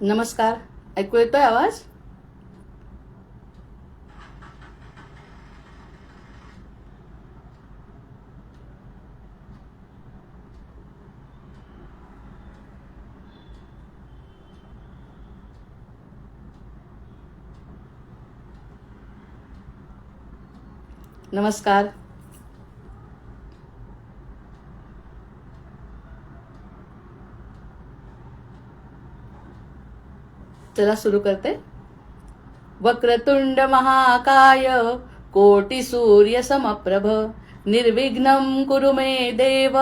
नमस्कार. ऐकू येतोय आवाज? नमस्कार. चला सुरू करते. वक्रतुंड महाकाय कोटि सूर्य समप्रभ निर्विघ्नं कुरु मे देव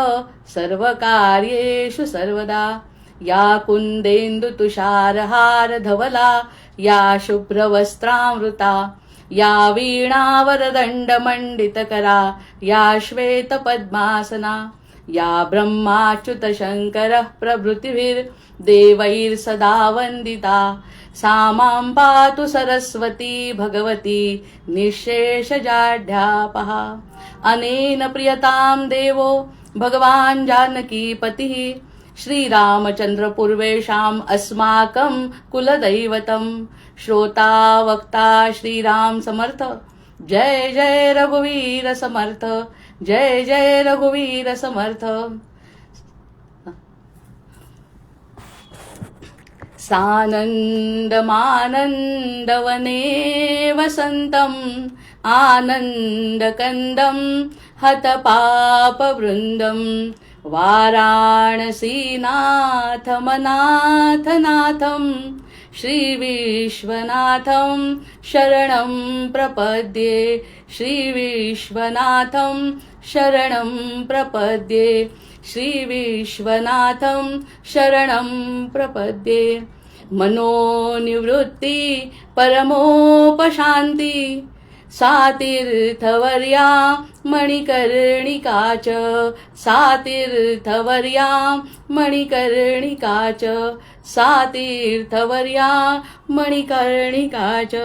सर्वकार्येषु सर्वदा. या कुंदेन्दु तुषारहार धवला या शुभ्रवस्त्रामृता या वीणावरदण्डमण्डितकरा या श्वेतपद्मासना या ब्रह्माच्युत शङ्करः प्रभृतिभिर्देवैर्सदा वन्दिता. सा मां पातु सरस्वती भगवती निःशेषजाढ्यापः. अनेन प्रियतां देवो भगवान् जानकीपतिः श्रीरामचन्द्र पूर्वेषाम् अस्माकं कुलदैवतं. श्रोता वक्ता श्रीराम समर्थ. जय जय रघुवीर समर्थ. जय जय रघुवीर समर्थ. सानन्दमानन्दवने वसन्तम् आनन्दकन्दं हतपापवृन्दं. वाराणसीनाथमनाथनाथं श्रीविश्वनाथं शरणं प्रपद्ये. श्रीविश्वनाथं शरणं प्रपद्ये. श्रीविश्वनाथं शरणं प्रपद्ये. मनोनिवृत्ति परमोपशान्ति सा तीर्थवर्या मणिकर्णिका च. सा तीर्थवर्या मणिकर्णिका च. सा तीर्थवर्या मणिकर्णिका च.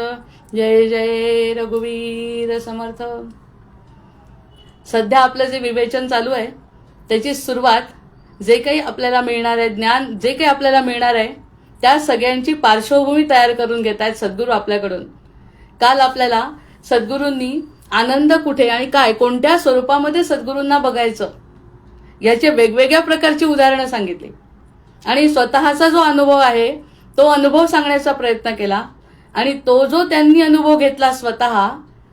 जय जय रघुवीर समर्थ. सध्या आपलं जे विवेचन चालू आहे त्याची सुरुवात जे काही आपल्याला मिळणार आहे ज्ञान, जे काही आपल्याला मिळणार आहे त्या सगळ्यांची पार्श्वभूमी तयार करून घेत आहेत सद्गुरू आपल्याकडून. काल आपल्याला सद्गुरूंनी आनंद कुठे आणि काय, कोणत्या स्वरूपामध्ये सद्गुरूंना बघायचं याचे वेगवेगळ्या प्रकारची उदाहरणं सांगितली आणि स्वतःचा जो अनुभव आहे तो अनुभव सांगण्याचा प्रयत्न केला. आणि तो जो त्यांनी अनुभव घेतला स्वतः,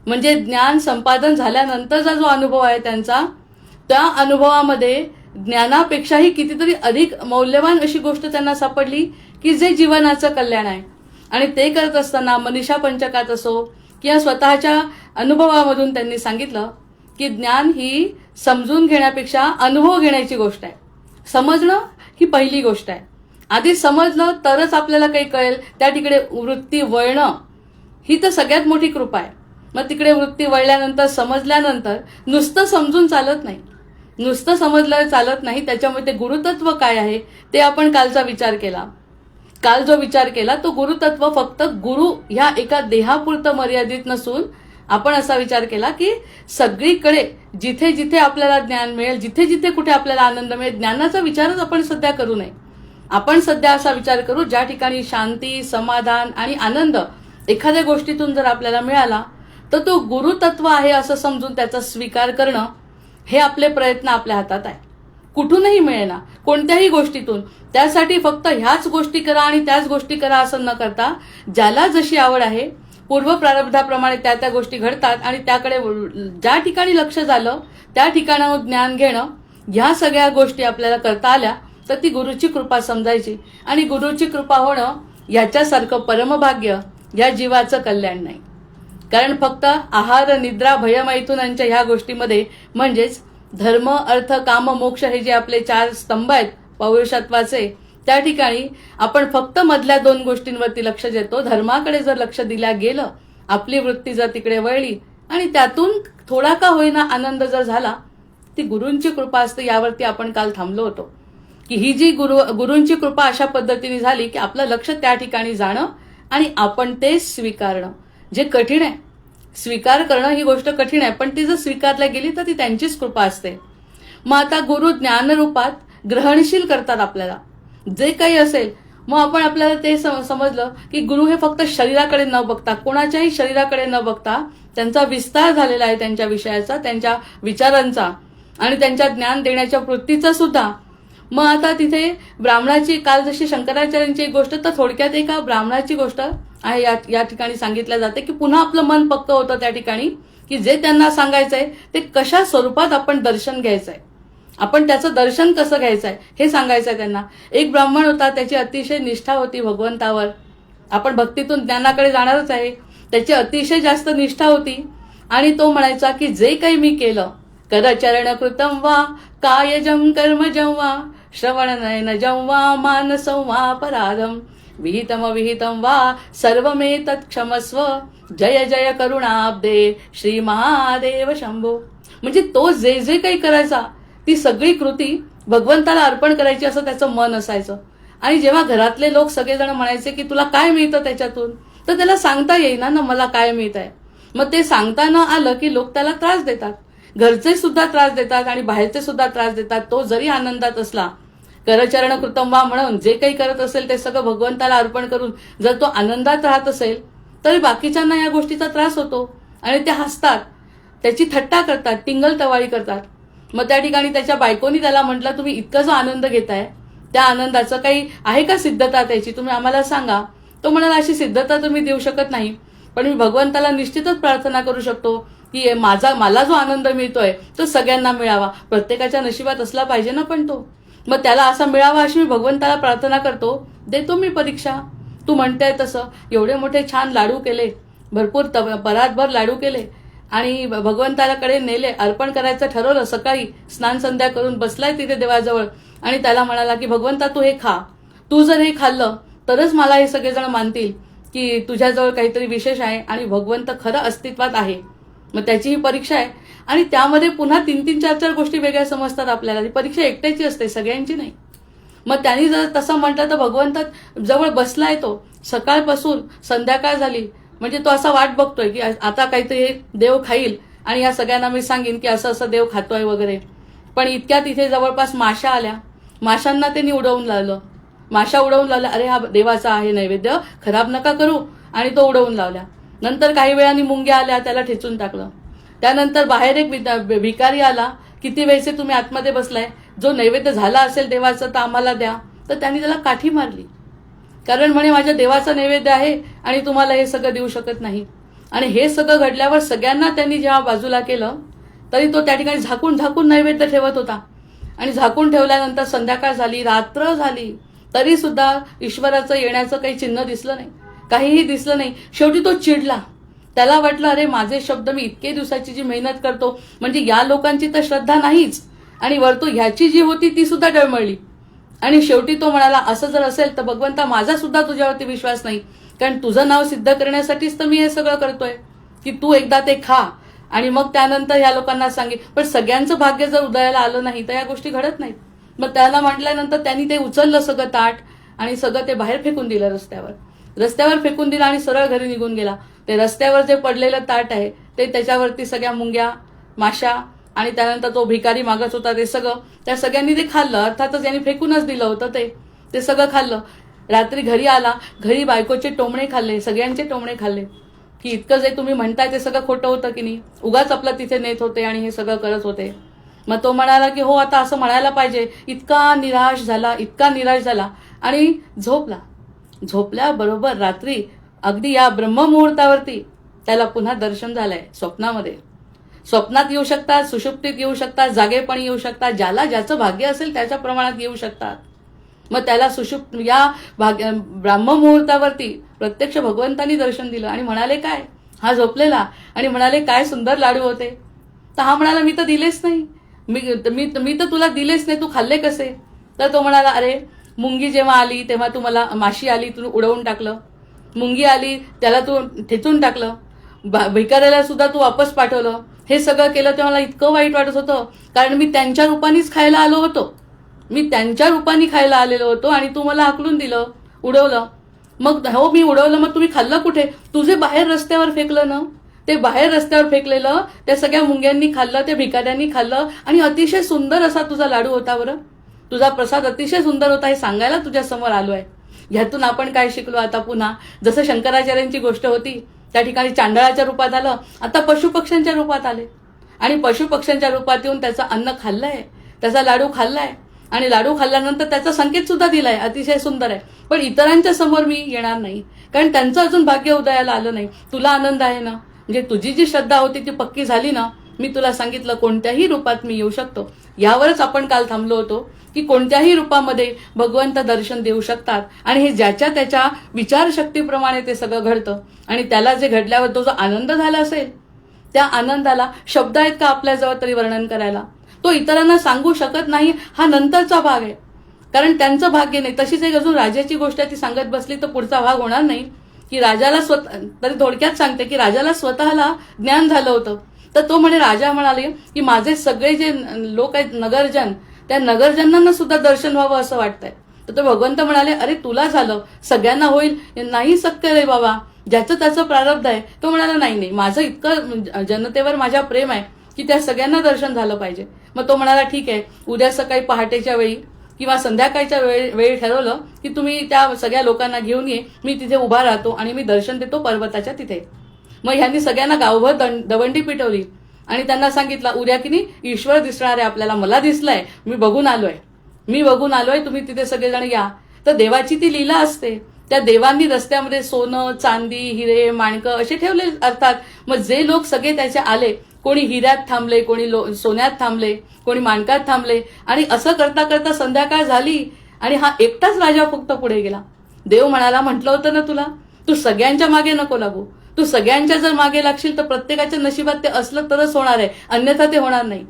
म्हणजे ज्ञान संपादन झाल्यानंतरचा जो अनुभव आहे त्यांचा, त्या अनुभवामध्ये ज्ञानापेक्षाही कितीतरी अधिक मौल्यवान अशी गोष्ट त्यांना सापडली की जे जीवनाचं कल्याण आहे. आणि ते करत असताना मनीषा पंचकात असो किंवा स्वतःच्या अनुभवामधून त्यांनी सांगितलं की ज्ञान ही समजून घेण्यापेक्षा अनुभव घेण्याची गोष्ट आहे. समजणं ही पहिली गोष्ट आहे. आधी समजलं तरच आपल्याला काही कळेल. त्या तिकडे वृत्ती वळणं ही तर सगळ्यात मोठी कृपा आहे. मग तिकडे वृत्ती वळल्यानंतर समजल्यानंतर नुसतं समजून चालत नाही, नुसतं समजलं चालत नाही. त्याच्यामुळे ते गुरुतत्व काय आहे ते आपण कालचा विचार केला. काल जो विचार केला तो गुरुतत्व फक्त गुरु ह्या एका देहापुरतं मर्यादित नसून आपण असा विचार केला की सगळीकडे जिथे जिथे आपल्याला ज्ञान मिळेल, जिथे जिथे कुठे आपल्याला आनंद मिळेल, ज्ञानाचा विचारच आपण सध्या करू नये. आपण सध्या असा विचार करू ज्या ठिकाणी शांती, समाधान आणि आनंद एखाद्या गोष्टीतून जर आपल्याला मिळाला तर तो गुरुतत्व आहे असं समजून त्याचा स्वीकार करणं हे आपले प्रयत्न आपल्या हातात आहे. कुठूनही मिळेना, कोणत्याही गोष्टीतून. त्यासाठी फक्त ह्याच गोष्टी करा आणि त्याच गोष्टी करा असं न करता ज्याला जशी आवड आहे पूर्व प्रारब्धाप्रमाणे त्या त्या गोष्टी घडतात आणि त्याकडे ज्या ठिकाणी लक्ष झालं त्या ठिकाणावर ज्ञान घेणं, ह्या सगळ्या गोष्टी आपल्याला करता आल्या तर ती गुरुची कृपा समजायची. आणि गुरुची कृपा होणं याच्यासारखं परमभाग्य या जीवाचं कल्याण नाही. कारण फक्त आहार, निद्रा, भयमैथुनांच्या ह्या गोष्टीमध्ये म्हणजेच धर्म, अर्थ, काम, मोक्ष हे जे आपले 4 स्तंभ आहेत पौरुषत्वाचे, त्या ठिकाणी आपण फक्त मधल्या 2 गोष्टींवरती लक्ष देतो. धर्माकडे जर लक्ष दिल्या गेलं, आपली वृत्ती जर तिकडे वळली आणि त्यातून थोडा का होईना आनंद जर झाला, ती गुरूंची कृपा असते. यावरती आपण काल थांबलो होतो की ही जी गुरूंची कृपा अशा पद्धतीने झाली की आपलं लक्ष त्या ठिकाणी जाणं आणि आपण ते स्वीकारणं, जे कठीण आहे. स्वीकार करणं ही गोष्ट कठीण आहे, पण ती जर स्वीकारल्या गेली तर ती त्यांचीच कृपा असते. मग आता गुरु ज्ञानरूपात ग्रहणशील करतात आपल्याला. जे काही असेल मग आपण आपल्याला ते समजलं की गुरु हे फक्त शरीराकडे न बघता, कोणाच्याही शरीराकडे न बघता त्यांचा विस्तार झालेला आहे त्यांच्या विषयाचा, त्यांच्या विचारांचा आणि त्यांच्या ज्ञान देण्याच्या वृत्तीचा सुद्धा. मग आता तिथे ब्राह्मणाची, काल जशी शंकराचार्यांची एक गोष्ट, तर थोडक्यात एका ब्राह्मणाची गोष्ट आहे या ठिकाणी सांगितल्या जाते की पुन्हा आपलं मन पक्क होतं त्या ठिकाणी की जे त्यांना सांगायचंय ते कशा स्वरूपात आपण दर्शन घ्यायचंय, आपण त्याचं दर्शन कसं घ्यायचंय हे सांगायचंय त्यांना. एक ब्राह्मण होता, त्याची अतिशय निष्ठा होती भगवंतावर. आपण भक्तीतून ज्ञानाकडे जाणारच आहे. त्याची अतिशय जास्त निष्ठा होती आणि तो म्हणायचा की जे काही मी केलं, करचरण कृतम वा कायजम कर्मजम वा श्रवण नयनजम वा मानसं वा अपराधम विहितम विहितम वा सर्वमे तत्क्षमस्व जय जय करुणाब्दे श्री महादेव शंभो. म्हणजे तो जे जे काही करायचा ती सगळी कृती भगवंताला अर्पण करायची असं त्याचं मन असायचं. आणि जेव्हा घरातले लोक सगळेजण म्हणायचे की तुला काय मिळतं त्याच्यातून, तर त्याला सांगता येईना ना मला काय मिळत आहे. मग ते सांगता न आलं की लोक त्याला त्रास देतात, घरचे सुद्धा त्रास देतात आणि बाहेरचे सुद्धा त्रास देतात. तो जरी आनंदात असला, करचरण कृतंबा म्हणून जे काही करत असेल ते सगळं भगवंताला अर्पण करून जर तो आनंदात राहत असेल, तरी बाकीच्यांना या गोष्टीचा त्रास होतो आणि ते हसतात, त्याची थट्टा करतात, टिंगल टवाळी करतात. मग त्या ठिकाणी त्याच्या बायकोनी त्याला म्हटलं, तुम्ही इतका जो आनंद घेताय त्या आनंदाचं काही आहे का सिद्धता त्याची, तुम्ही आम्हाला सांगा. तो म्हणाला, अशी सिद्धता तुम्ही देऊ शकत नाही, पण मी भगवंताला निश्चितच प्रार्थना करू शकतो की मला जो आनंद मिळतोय तो सगळ्यांना मिळावा, प्रत्येकाच्या नशिबात असला पाहिजे ना. पण तो मग त्याला असा मिळावा अशी मी भगवंताला प्रार्थना करतो, देतो मी परीक्षा. तू म्हणतेय तसं एवढे मोठे छान लाडू केले, भरपूर परातभर लाडू केले आणि भगवंताकडे नेले, अर्पण करायचं ठरवलं. सकाळी स्नान संध्या करून बसलाय तिथे देवाजवळ आणि त्याला म्हणाला की भगवंता तू हे खा, तू जर हे खाल्लं तरच मला हे सगळेजण मानतील की तुझ्याजवळ काहीतरी विशेष आहे आणि भगवंत खरं अस्तित्वात आहे. मग त्याची ही परीक्षा आहे आणि त्यामध्ये पुन्हा 3-3, 4-4 गोष्टी वेगळ्या समजतात आपल्याला. ती परीक्षा एकट्याची असते, सगळ्यांची नाही. मग त्यांनी जर तसं म्हटलं तर भगवंत जवळ बसलाय, तो सकाळपासून संध्याकाळ झाली म्हणजे तो असा वाट बघतोय की आता काहीतरी देव खाईल आणि या सगळ्यांना मी सांगेन की असं असं देव खातोय वगैरे. पण इतक्यात इथे जवळपास माशा आल्या, माशांना त्यांनी उडवून लावलं. माशा उडवून लावल्या, अरे हा देवाचा आहे नैवेद्य, खराब नका करू, आणि तो उडवून लावल्या. नंतर काही वेळाने मुंग्या आल्या, त्याला ठेचून टाकलं. त्यानंतर बाहेर एक भिकारी आला, किती वेळचे तुम्ही आतमध्ये बसलाय, जो नैवेद्य झाला असेल देवाचा तर आम्हाला द्या. तर त्यांनी त्याला काठी मारली, कारण म्हणे माझ्या देवाचा नैवेद्य आहे आणि तुम्हाला हे सगळं देऊ शकत नाही. आणि हे सगळं घडल्यावर सगळ्यांना त्यांनी जेव्हा बाजूला केलं तरी तो त्या ठिकाणी झाकून झाकून नैवेद्य ठेवत होता. आणि झाकून ठेवल्यानंतर संध्याकाळ झाली, रात्र झाली, तरी सुद्धा ईश्वराचं येण्याचं काही चिन्ह दिसलं नाही, काहीही दिसलं नाही. शेवटी तो चिडला. त्याला वाटलं, अरे माझे शब्द मी इतके दिवसाची जी मेहनत करतो म्हणजे या लोकांची तर श्रद्धा नाहीच आणि वरतो ह्याची जी होती ती सुद्धा डळमळली. आणि शेवटी तो म्हणाला, असं जर असेल तर भगवंता माझा सुद्धा तुझ्यावरती विश्वास नाही, कारण तुझं नाव सिद्ध करण्यासाठीच तर मी हे सगळं करतोय की तू एकदा ते खा आणि मग त्यानंतर या लोकांना सांगे. पण सगळ्यांचं भाग्य जर उदयाला आलं नाही तर या गोष्टी घडत नाहीत. मग त्याला म्हटल्यानंतर त्यांनी ते उचललं सगळं ताट आणि सगळं ते बाहेर फेकून दिलं, रस्त्यावर फेकून दिलं आणि सरळ घरी निघून गेला. ते रस्त्यावर जे पडलेलं ताट आहे ते त्याच्यावरती सगळ्या मुंग्या, माशा आणि त्यानंतर तो भिकारी मागत होता ते सगळं, त्या सगळ्यांनी ते खाल्लं. अर्थातच यांनी फेकूनच दिलं होतं ते सगळं खाल्लं. रात्री घरी आला, घरी बायकोचे टोमणे खाल्ले, सगळ्यांचे टोमणे खाल्ले की इतकं जे तुम्ही म्हणताय ते सगळं खोटं होतं की नाही, उगाच आपलं तिथे नेत होते आणि हे सगळं करत होते. मग तो म्हणाला की हो आता असं म्हणायला पाहिजे. इतका निराश झाला आणि झोपल्याबरोबर रात्री अगदी या ब्रह्ममुहूर्तावरती त्याला पुन्हा दर्शन झालंय स्वप्नामध्ये. स्वप्नात येऊ शकतात, सुषुप्तीत येऊ शकतात, जागेपणी येऊ शकतात, ज्याला ज्याचं भाग्य असेल त्याच्या प्रमाणात येऊ शकतात. मग त्याला या ब्रह्ममुहूर्तावरती प्रत्यक्ष भगवंतांनी दर्शन दिलं आणि म्हणाले, काय हा झोपलेला, आणि म्हणाले काय सुंदर लाडू होते. तर हा म्हणाला, मी तर दिलेच नाही, मी तर तुला दिलेच नाही, तू खाल्ले कसे. तर तो म्हणाला, अरे मुंगी जेव्हा आली तेव्हा तू मला, माशी आली तू उडवून टाकलं, मुंगी आली त्याला तू ठेचून टाकलं, भिकाऱ्याला सुद्धा तू वापस पाठवलं, हे सगळं केलं तेव्हा मला इतकं वाईट वाटत होतं, कारण मी त्यांच्या रूपानेच खायला आलो होतो, मी त्यांच्या रूपाने खायला आलेलो होतो आणि तू मला हाकलून दिलं, उडवलं. मग हो मी उडवलं, मग तुम्ही खाल्लं कुठे, तुझे बाहेर रस्त्यावर फेकलं ना, ते बाहेर रस्त्यावर फेकलेलं त्या सगळ्या मुंग्यांनी खाल्लं, त्या भिकाऱ्यांनी खाल्लं आणि अतिशय सुंदर असा तुझा लाडू होता. बरं तुझा प्रसाद अतिशय सुंदर होता हे सांगायला तुझ्या समोर आलोय. ह्यातून आपण काय शिकलो आता पुन्हा? जसं शंकराचार्यांची गोष्ट होती, त्या ठिकाणी चांडळाच्या रूपात आलं, आता पशुपक्ष्यांच्या रूपात आले आणि पशुपक्ष्यांच्या रूपात येऊन त्याचं अन्न खाल्लंय, त्याचा लाडू खाल्लाय आणि लाडू खाल्ल्यानंतर त्याचा संकेत सुद्धा दिलाय, अतिशय सुंदर आहे. पण इतरांच्या समोर मी येणार नाही, कारण त्यांचं अजून भाग्य उदयाला आलं नाही. तुला आनंद आहे ना, म्हणजे तुझी जी श्रद्धा होती ती पक्की झाली ना, मी तुला सांगितलं कोणत्याही रूपात मी येऊ शकतो. यावरच आपण काल थांबलो होतो की कोणत्याही रूपामध्ये भगवंत दर्शन देऊ शकतात आणि हे ज्याच्या त्याच्या विचारशक्तीप्रमाणे ते सगळं घडतं. आणि त्याला जे घडल्यावर तो जो आनंद झाला असेल, त्या आनंदाला शब्द आहेत का आपल्याजवळ तरी वर्णन करायला? तो इतरांना सांगू शकत नाही, हा नंतरचा भाग आहे, कारण त्यांचं भाग्य नाही. तशीच एक अजून राजाची गोष्ट आहे, ती सांगत बसली तर पुढचा भाग होणार नाही. की राजाला तरी थोडक्यात सांगते की राजाला स्वतःला ज्ञान झालं होतं. तर तो म्हणे, राजा म्हणाले की माझे सगळे जे लोक आहेत नगरजन, त्या नगरजनांना सुद्धा दर्शन व्हावं असं वाटतंय. तर तो भगवंत म्हणाले, अरे तुला झालं, सगळ्यांना होईल नाही शक्य रे बाबा, ज्याचं त्याचं प्रारब्ध आहे. तो म्हणाला नाही नाही, माझं इतकं जनतेवर माझ्या प्रेम आहे की त्या सगळ्यांना दर्शन झालं पाहिजे. मग तो म्हणाला ठीक आहे, उद्या सकाळी पहाटेच्या वेळी किंवा संध्याकाळच्या वेळी ठरवलं की तुम्ही त्या सगळ्या लोकांना घेऊन ये, मी तिथे उभा राहतो आणि मी दर्शन देतो पर्वताच्या तिथे. मग ह्यांनी सगळ्यांना गावभर दवंडी पिटवली आणि त्यांना सांगितलं, उद्या की नाही ईश्वर दिसणार आहे आपल्याला, मला दिसलाय, मी बघून आलोय, तुम्ही तिथे सगळेजण या. तर देवाची ती लीला असते, त्या देवांनी रस्त्यामध्ये सोनं चांदी हिरे माणकं असे ठेवले. अर्थात मग जे लोक सगळे त्याचे आले, कोणी हिऱ्यात थांबले, कोणी सोन्यात थांबले, कोणी माणकात थांबले आणि असं करता करता संध्याकाळ झाली आणि हा एकटाच राजा फक्त पुढे गेला. देव म्हणाला, म्हटलं होतं ना तुला, तू सगळ्यांच्या मागे नको लागू. तू सगळ्यांच्या जर मागे लागशील तर प्रत्येकाच्या नशिबात ते असलं तरच होणार आहे, अन्यथा ते होणार नाही.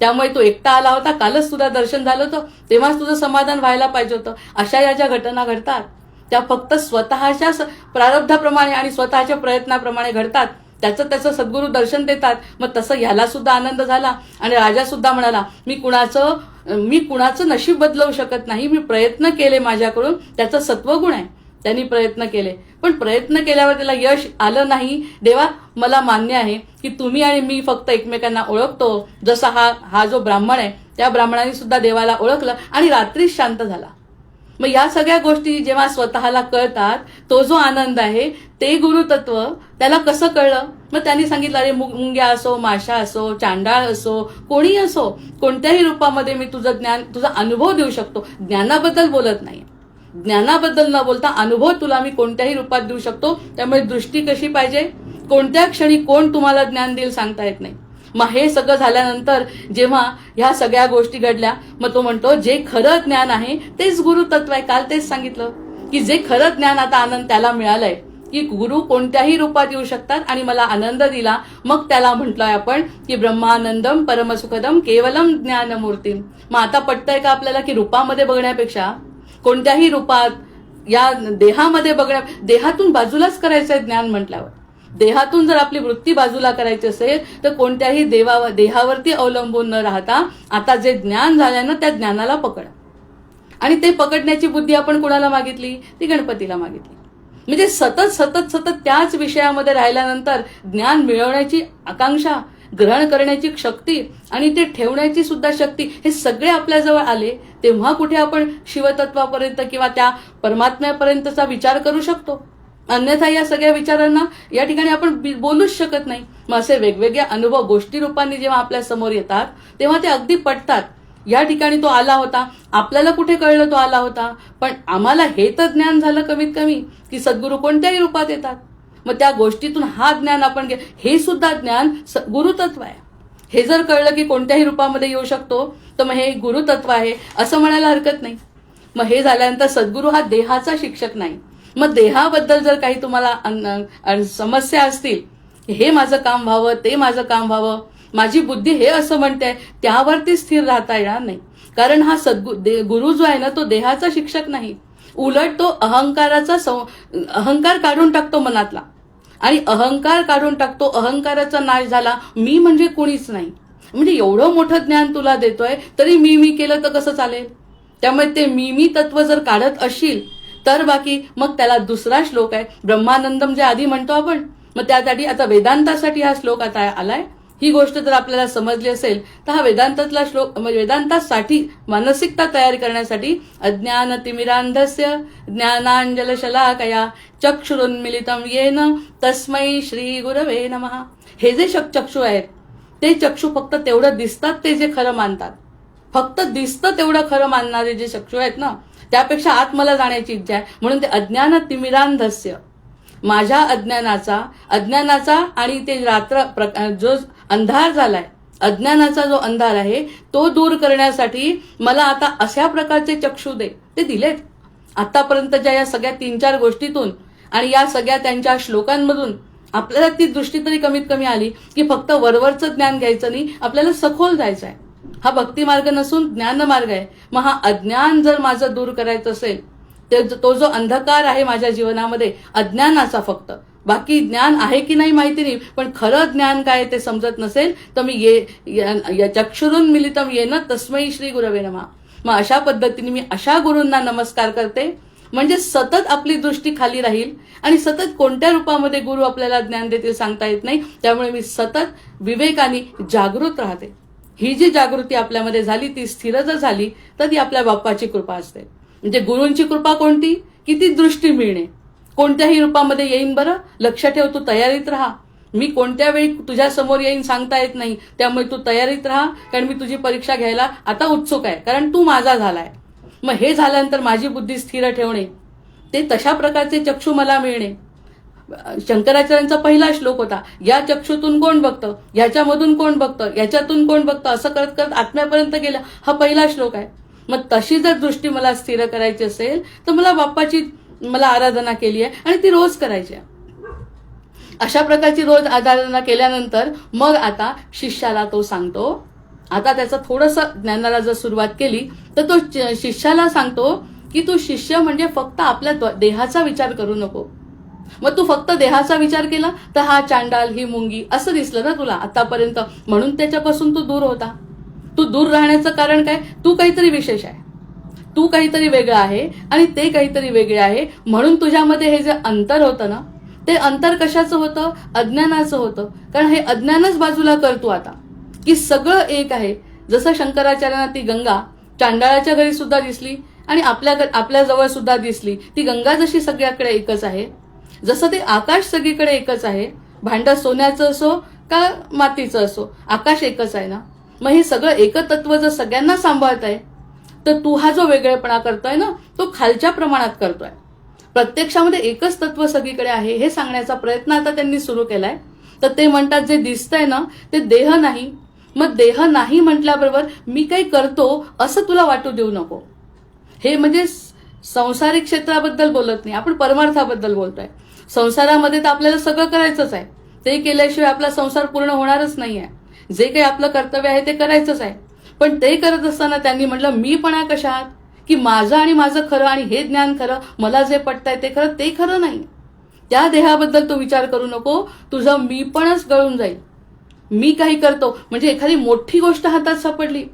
त्यामुळे तो एकटा आला होता, कालच तुझं दर्शन झालं होतं, तेव्हाच तुझं समाधान व्हायला पाहिजे होतं. अशा या ज्या घटना घडतात त्या फक्त स्वतःच्या प्रारब्धाप्रमाणे आणि स्वतःच्या प्रयत्नाप्रमाणे घडतात. त्याचं सद्गुरू दर्शन देतात. मग तसं ह्याला सुद्धा आनंद झाला आणि राजा सुद्धा म्हणाला, मी कुणाचं नशीब बदलवू शकत नाही, मी प्रयत्न केले माझ्याकडून, त्याचं सत्वगुण आहे, त्यांनी प्रयत्न केले. पण प्रयत्न केल्यावर त्याला यश आलं नाही. देवा मला मान्य आहे की तुम्ही आणि मी फक्त एकमेकांना ओळखतो. जसा हा जो ब्राह्मण आहे, त्या ब्राह्मणाने सुद्धा देवाला ओळखलं आणि रात्रीच शांत झाला. मग या सगळ्या गोष्टी जेव्हा स्वतःला कळतात, तो जो आनंद आहे ते गुरुतत्व त्याला कसं कळलं? मग त्यांनी सांगितलं, अरे मुंग्या असो, माशा असो, चांडाळ असो, कोणी असो, कोणत्याही रूपामध्ये मी तुझं ज्ञान, तुझा अनुभव देऊ शकतो. ज्ञानाबद्दल बोलत नाही, ज्ञानाबद्दल न बोलता अनुभव तुला मी कोणत्याही रूपात देऊ शकतो. त्यामुळे दृष्टी कशी पाहिजे, कोणत्या क्षणी कोण तुम्हाला ज्ञान देईल सांगता येत नाही. मग हे सगळं झाल्यानंतर जेव्हा ह्या सगळ्या गोष्टी घडल्या, मग तो म्हणतो, जे खरं ज्ञान आहे तेच गुरुतत्व आहे. काल तेच सांगितलं की जे खरं ज्ञान आता आनंद त्याला मिळालंय की गुरु कोणत्याही रूपात येऊ शकतात आणि मला आनंद दिला. मग त्याला म्हटलंय आपण की ब्रह्मानंदम परमसुखदम केवलम ज्ञानमूर्ती. मग आता पटतंय का आपल्याला की रूपामध्ये बघण्यापेक्षा कोणत्याही रूपात या देहामध्ये देहातून बाजूलाच करायचंय ज्ञान म्हटल्यावर. देहातून जर आपली वृत्ती बाजूला करायची असेल तर कोणत्याही देहावरती अवलंबून न राहता आता जे ज्ञान झालं ना, त्या ज्ञानाला पकड. आणि ते पकडण्याची बुद्धी आपण कुणाला मागितली? ती गणपतीला मागितली. म्हणजे सतत सतत सतत त्याच विषयामध्ये राहिल्यानंतर ज्ञान मिळवण्याची आकांक्षा, ग्रहण करण्याची शक्ती आणि ते ठेवण्याची सुद्धा शक्ती, हे सगळे आपल्याजवळ आले तेव्हा कुठे आपण शिवतत्वापर्यंत किंवा त्या परमात्म्यापर्यंतचा विचार करू शकतो. अन्यथा या सगळ्या विचारांना या ठिकाणी आपण बोलूच शकत नाही. मग असे वेगवेगळे अनुभव गोष्टी रूपांनी जेव्हा आपल्या समोर येतात तेव्हा ते अगदी पटतात. या ठिकाणी तो आला होता, आपल्याला कुठे कळलं तो आला होता, पण आम्हाला हे तर ज्ञान झालं कमीत कमी की सद्गुरू कोणत्याही रूपात येतात. मग त्या गोष्टीतून हा ज्ञान आपण हे सुद्धा ज्ञान गुरुतत्व आहे. हे जर कळलं की कोणत्याही रूपामध्ये येऊ शकतो तर मग हे गुरुतत्व आहे असं म्हणायला हरकत नाही. मग हे झाल्यानंतर सद्गुरू हा देहाचा शिक्षक नाही. मग देहाबद्दल जर काही तुम्हाला समस्या असतील, हे माझं काम व्हावं, ते माझं काम व्हावं, माझी बुद्धी हे असं म्हणते, त्यावरती स्थिर राहता येणार नाही. कारण हा गुरु जो आहे ना, तो देहाचा शिक्षक नाही. उलट तो अहंकार काढून टाकतो मनातला आणि अहंकार काढून टाकतो. अहंकाराचा नाश झाला, मी म्हणजे कोणीच नाही. म्हणजे एवढं मोठं ज्ञान तुला देतोय तरी मी केलं तर कसं चालेल? त्यामुळे ते मी तत्व जर काढत असशील तर बाकी मग त्याला दुसरा श्लोक आहे ब्रह्मानंदम, जे आधी म्हणतो आपण. मग त्यासाठी आता वेदांतासाठी हा श्लोक आता आलाय ही गोष्ट जर आपल्याला समजली असेल तर हा वेदांतातला श्लोक म्हणजे वेदांतासाठी मानसिकता तयार करण्यासाठी अज्ञानतिमिरांधस्य ज्ञानांजलशलाकया चक्षुरुन्मिलितं येन तस्मै श्री गुरवे नमः. हे जे चक्षु आहेत ते चक्षु फक्त तेवढं दिसतात ते जे खरं मानतात, फक्त दिसतं तेवढं खरं मानणारे जे चक्षु आहेत ना, त्यापेक्षा आत मला जाण्याची इच्छा आहे. म्हणून ते अज्ञानतिमिरांधस्य, माझ्या अज्ञानाचा आणि ते जो अंधार झालाय, अज्ञानाचा जो अंधार आहे तो दूर करण्यासाठी मला आता अशा प्रकारचे चक्षु दे. ते दिलेत आतापर्यंतच्या या सगळ्या 3-4 गोष्टीतून आणि या सगळ्या त्यांच्या श्लोकांमधून आपल्याला ती दृष्टी तरी कमीत कमी आली की फक्त वरवरचं ज्ञान घ्यायचं नाही, आपल्याला सखोल जायचं आहे. हा भक्ती मार्ग नसून ज्ञान मार्ग आहे. मग हा अज्ञान जर माझं दूर करायचं असेल, तो जो अंधकार आहे माझ्या जीवनामध्ये अज्ञानाचा, फक्त बाकी ज्ञान आहे की नाही माहिती नाही, पण खरं ज्ञान काय ते समजत नसेल तर मी चक्षुरुन मिलितम येन तस्मै श्री गुरवे नमः. मग अशा पद्धतीने मी अशा गुरूंना नमस्कार करते, म्हणजे सतत आपली दृष्टी खाली राहील आणि सतत कोणत्या रूपामध्ये गुरु आपल्याला ज्ञान देतील सांगता येत नाही. त्यामुळे मी सतत विवेकाने जागृत राहते. ही जी जागृती आपल्यामध्ये झाली ती स्थिर जर झाली तर ती आपल्या बाप्पाची कृपा असते. म्हणजे गुरूंची कृपा कोणती की ती दृष्टी मिळणे. कोणत्याही रूपामध्ये येईन बरं, लक्ष ठेव, तू तयारीत राहा. मी कोणत्या वेळी तुझ्या समोर येईन सांगता येत नाही, त्यामुळे तू तयारीत राहा, कारण मी तुझी परीक्षा घ्यायला आता उत्सुक आहे, कारण तू माझा झालाय. मग हे झाल्यानंतर माझी बुद्धी स्थिर ठेवणे, ते तशा प्रकारचे चक्षु मला मिळणे. शंकराचार्यांचा पहिला श्लोक होता, या चक्षुतून कोण बघतं, याच्यामधून कोण बघतं, याच्यातून कोण बघतं, असं करत करत आत्म्यापर्यंत गेला. हा पहिला श्लोक आहे. मग तशी जर दृष्टी मला स्थिर करायची असेल तर मला बाप्पाची आराधना केली आहे आणि ती रोज करायची आहे. अशा प्रकारची रोज आराधना केल्यानंतर मग आता शिष्याला तो सांगतो, आता त्याचं थोडंसं ज्ञानाला जर सुरुवात केली तर तो शिष्याला सांगतो की तू शिष्य म्हणजे फक्त आपल्या देहाचा विचार करू नको. मग तू फक्त देहाचा विचार केला तर हा चांडाल, ही मुंगी असं दिसलं ना तुला आतापर्यंत, म्हणून त्याच्यापासून तू दूर होता. तू दूर राहण्याचं कारण काय, तू काहीतरी विशेष आहे, तू काहीतरी वेगळं आहे आणि ते काहीतरी वेगळे आहे. म्हणून तुझ्यामध्ये हे जे अंतर होतं ना, ते अंतर कशाचं होतं, अज्ञानाचं होतं. कारण हे अज्ञानच बाजूला करतो आता की सगळं एक आहे. जसं शंकराचार्यांना ती गंगा चांडाळाच्या घरी सुद्धा दिसली आणि आपल्या जवळ सुद्धा दिसली. ती गंगा जशी सगळ्याकडे एकच आहे, जसं ते आकाश सगळीकडे एकच आहे, भांडं सोन्याचं असो का मातीचं असो, आकाश एकच आहे ना. मग हे सगळं एकतत्व जर सगळ्यांना सांभाळत आहे तर तू हा जो वेगळेपणा करतोय ना तो खालच्या प्रमाणात करतोय. प्रत्यक्षामध्ये एकच तत्व सगळीकडे आहे हे सांगण्याचा प्रयत्न आता त्यांनी सुरू केलाय. तर ते म्हणतात जे दिसतंय ना ते देह नाही. मग देह नाही म्हटल्याबरोबर मी काही करतो असं तुला वाटू देऊ नको. हे म्हणजे संसारिक क्षेत्राबद्दल बोलत नाही, आपण परमार्थाबद्दल बोलतोय. संसारामध्ये तर आपल्याला सगळं करायचंच आहे, ते केल्याशिवाय आपला संसार पूर्ण होणारच नाही आहे. जे काही आपलं कर्तव्य आहे ते करायचंच आहे. पण ते करत असताना त्यांनी म्हटलं मीपणा कशात, की माझं आणि माझं खरं आणि हे ज्ञान खरं, मला जे पटतंय ते खरं, ते खरं नाही. त्या देहाबद्दल तू विचार करू नको, तुझं मीपणच गळून जाईल. मी काही करतो म्हणजे एखादी मोठी गोष्ट हातात सापडली,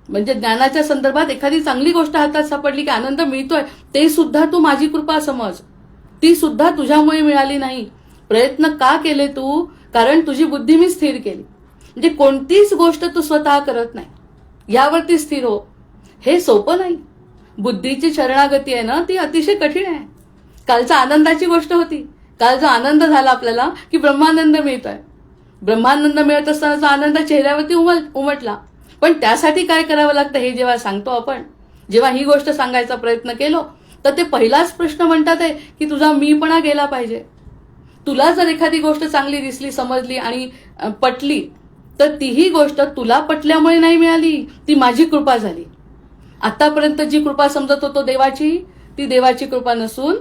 म्हणजे ज्ञानाच्या संदर्भात एखादी चांगली गोष्ट हातात सापडली की आनंद मिळतोय, ते सुद्धा तू माझी कृपा समज. ती सुद्धा तुझ्यामुळे मिळाली नाही. प्रयत्न का केले तू, कारण तुझी बुद्धी मी स्थिर केली. म्हणजे कोणतीच गोष्ट तू स्वतः करत नाही, यावरती स्थिर हो. हे सोपं नाही. बुद्धीची शरणागती आहे ना ती अतिशय कठीण आहे. कालचा आनंदाची गोष्ट होती, काल जो आनंद झाला आपल्याला की ब्रह्मानंद मिळतोय, ब्रह्मानंद मिळत असतानाचा आनंद चेहऱ्यावरती उमटला. पण त्यासाठी काय करावं लागतं हे जेव्हा सांगतो आपण, जेव्हा ही गोष्ट सांगायचा प्रयत्न केलो तर ते पहिलाच प्रश्न म्हणतात आहे की तुझा मीपणा गेला पाहिजे. तुला जर एखादी गोष्ट चांगली दिसली, समजली आणि पटली तर तीही गोष्ट तुला पटल्यामुळे नाही मिळाली, ती माझी कृपा झाली. आतापर्यंत जी कृपा समजत होतो देवाची, ती देवाची कृपा नसून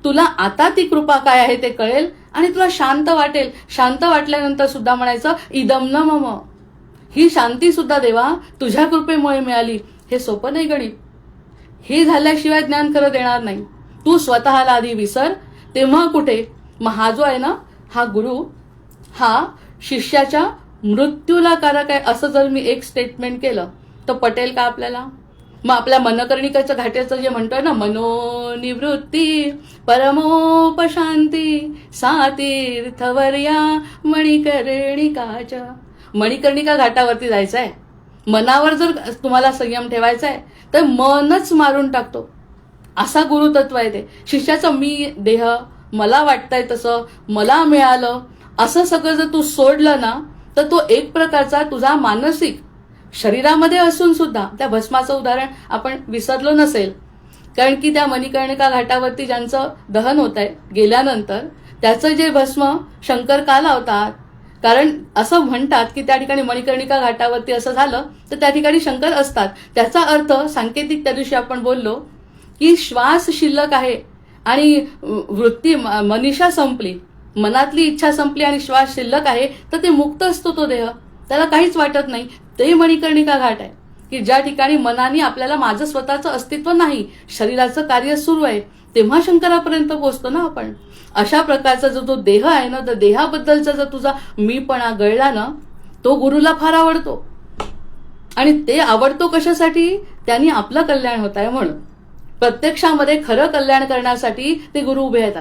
तुला आता ती कृपा काय आहे ते कळेल आणि तुला शांत वाटेल. शांत वाटल्यानंतर सुद्धा म्हणायचं इदम न मम, ही शांती सुद्धा देवा तुझ्या कृपेमुळे मिळाली. हे सोपं नाही गणित. हे झाल्याशिवाय ज्ञान खरं देणार नाही. तू स्वतःला आधी विसर, तेव्हा कुठे. मग हा जो आहे ना, हा गुरु हा शिष्याच्या मृत्यूला कारक आहे असं जर मी एक स्टेटमेंट केलं तर पटेल का आपल्याला. मग आपल्या मनकर्णिकाच्या घाट्याचं जे म्हणतोय ना, मनोनिवृत्ती परमोपशांती सातीर्थवर्या मणिकर्णिकाच्या, मणिकर्णिका घाटावरती जायचं आहे, मनावर जर तुम्हाला संयम ठेवायचा आहे तर मनच मारून टाकतो, असा गुरुतत्व आहे ते. शिष्याचं मी देह, मला वाटतंय तसं, मला मिळालं, असं सगळं जर तू सोडलं ना तर तो एक प्रकारचा तुझा मानसिक शरीरामध्ये असून सुद्धा, त्या भस्माचं उदाहरण आपण विसरलो नसेल, कारण की त्या मणिकर्णिका घाटावरती ज्यांचं दहन होत आहे गेल्यानंतर त्याचं जे भस्म शंकर का लावतात, कारण असं म्हणतात की त्या ठिकाणी मणिकर्णिका घाटावरती असं झालं तर त्या ठिकाणी शंकर असतात. त्याचा अर्थ सांकेतिक त्या दिवशी आपण बोललो की श्वास शिल्लक आहे आणि वृत्ती मनीषा संपली, मनातली इच्छा संपली आणि श्वास शिल्लक आहे तर ते मुक्त असतो तो देह, त्याला काहीच वाटत नाही. ते मणिकर्णिका घाट आहे की ज्या ठिकाणी मनाने आपल्याला माझं स्वतःचं अस्तित्व नाही, शरीराचं कार्य सुरू आहे, तेव्हा शंकरापर्यंत पोहोचतो ना आपण. अशा प्रकारचा जो तो देह आहे ना, तर देहाबद्दलचा जर तुझा मीपणा गळला ना, तो गुरुला फार आवडतो. आणि ते आवडतो कशासाठी? त्यांनी आपलं कल्याण होत आहे म्हणून. प्रत्यक्षामध्ये खरं कल्याण करण्यासाठी ते गुरु उभे आहेत.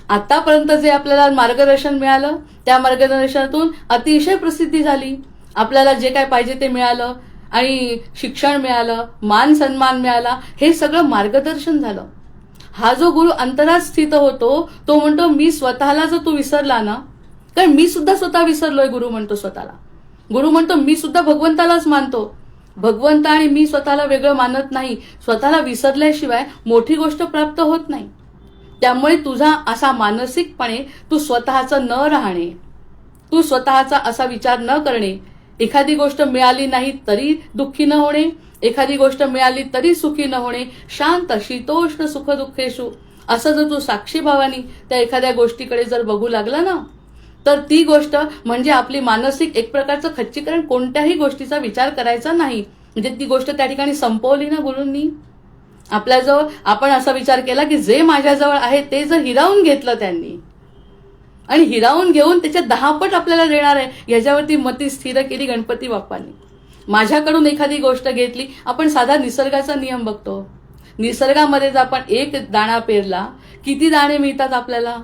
आतापर्यंत जे आपल्याला मार्गदर्शन मिळालं त्या मार्गदर्शनातून अतिशय प्रसिद्धी झाली, आपल्याला जे काय पाहिजे ते मिळालं आणि शिक्षण मिळालं, मान सन्मान मिळाला, हे सगळं मार्गदर्शन झालं. हा जो गुरु अंतरात स्थित होतो तो म्हणतो मी स्वतःला जर तू विसरला ना, कारण मी सुद्धा स्वतः विसरलोय, गुरु म्हणतो स्वतःला. गुरु म्हणतो मी सुद्धा भगवंतालाच मानतो, भगवंत आणि मी स्वतःला वेगळं मानत नाही. स्वतःला विसरल्याशिवाय मोठी गोष्ट प्राप्त होत नाही. त्यामुळे तुझा असा मानसिकपणे तू स्वतःचं न राहणे, तू स्वतःचा असा विचार न करणे, एखादी गोष्ट मिळाली नाही तरी दुःखी न होणे, एखादी गोष्ट मिळाली तरी सुखी न होणे, शांत शीतोष्ण सुख दुःखेषु, असं जर तू साक्षी भावानी त्या एखाद्या गोष्टीकडे जर बघू लागला ना, तर ती गोष्ट म्हणजे आपली मानसिक एक प्रकारचं खच्चीकरण, कोणत्याही गोष्टीचा विचार करायचा नाही, म्हणजे ती गोष्ट त्या ठिकाणी संपवली ना गुरूंनी. आपल्याजवळ आपण असा विचार केला की जे माझ्याजवळ आहे ते जर हिरावून घेतलं त्यांनी आणि हिरावून घेऊन त्याच्या 10 पट आपल्याला देणार आहे, याच्यावरती मती स्थिर केली गणपती बाप्पांनी. माझ्याकडून एखादी गोष्ट घेतली, आपण साधा निसर्गाचा नियम बघतो, निसर्गामध्ये जर आपण एक दाणा पेरला किती दाणे मिळतात आपल्याला,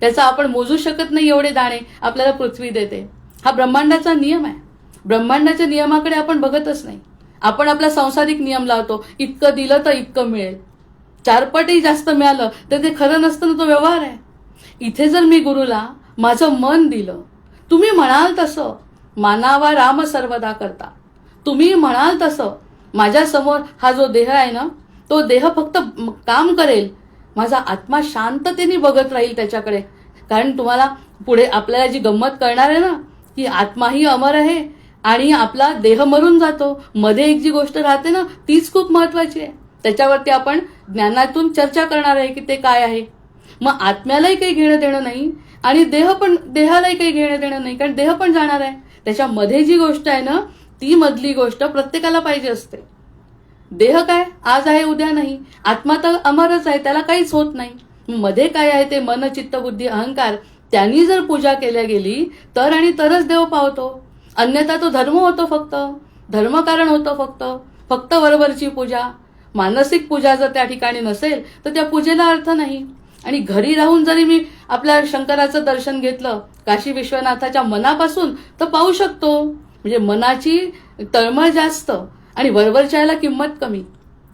त्याचा आपण मोजू शकत नाही एवढे दाणे आपल्याला पृथ्वी देते. हा ब्रह्मांडाचा नियम आहे. ब्रह्मांडाच्या नियमाकडे आपण बघतच नाही. आपण आपला सांसारिक नियम लावतो, इतकं दिलं तर इतकं मिळेल, 4 पटही जास्त मिळालं तर ते खरं नसतं ना, तो व्यवहार आहे. इथे जर मी गुरुला माझं मन दिलं, तुम्ही म्हणाल तसं मानावा राम सर्वदा करता, तुम्ही म्हणाल तसं माझ्या समोर हा जो देह आहे ना, तो देह फक्त काम करेल, माझा आत्मा शांततेने बघत राहील त्याच्याकडे. कारण तुम्हाला पुढे आपल्याला जी गंमत करणार आहे ना, की आत्माही अमर आहे आणि आपला देह मरून जातो, मध्ये एक जी गोष्ट राहते ना तीच खूप महत्वाची आहे. त्याच्यावरती आपण ज्ञानातून चर्चा करणार आहे की ते काय आहे. मग आत्म्यालाही काही घेणं देणं नाही आणि देहालाही काही घेणं देणं नाही, कारण देह पण जाणार आहे. त्याच्यामध्ये जी गोष्ट आहे ना, ती मधली गोष्ट प्रत्येकाला पाहिजे असते. देह काय आज आहे उद्या नाही, आत्मा तर अमरच आहे, त्याला काहीच होत नाही. मध्ये काय आहे ते मन चित्त बुद्धी अहंकार, त्यांनी जर पूजा केल्या गेली तर आणि तरच देव पावतो, अन्यथा तो धर्म होतो, फक्त धर्मकारण होतं, फक्त वरवरची पूजा. मानसिक पूजा जर त्या ठिकाणी नसेल तर त्या पूजेला अर्थ नाही. आणि घरी राहून जरी मी आपल्या शंकराचं दर्शन घेतलं काशी विश्वनाथाच्या मनापासून तर पाहू शकतो. म्हणजे मनाची तळमळ जास्त आणि वरवरच्याला किंमत कमी.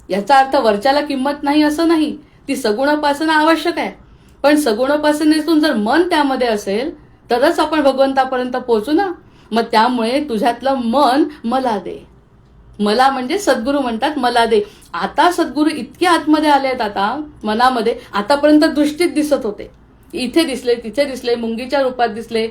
याचा अर्थ वरच्याला किंमत नाही असं नाही, ती सगुणोपासना आवश्यक आहे, पण सगुणोपासनेतून जर मन त्यामध्ये असेल तरच आपण भगवंतापर्यंत पोहोचू ना. मग त्यामुळे तुझ्यातलं मन मला दे, मला म्हणजे सद्गुरू म्हणतात मला दे. आता सद्गुरू इतके आतमध्ये आले आहेत आता मनामध्ये, आतापर्यंत दृष्टीत दिसत होते, इथे दिसले तिथे दिसले, मुंगीच्या रूपात दिसले,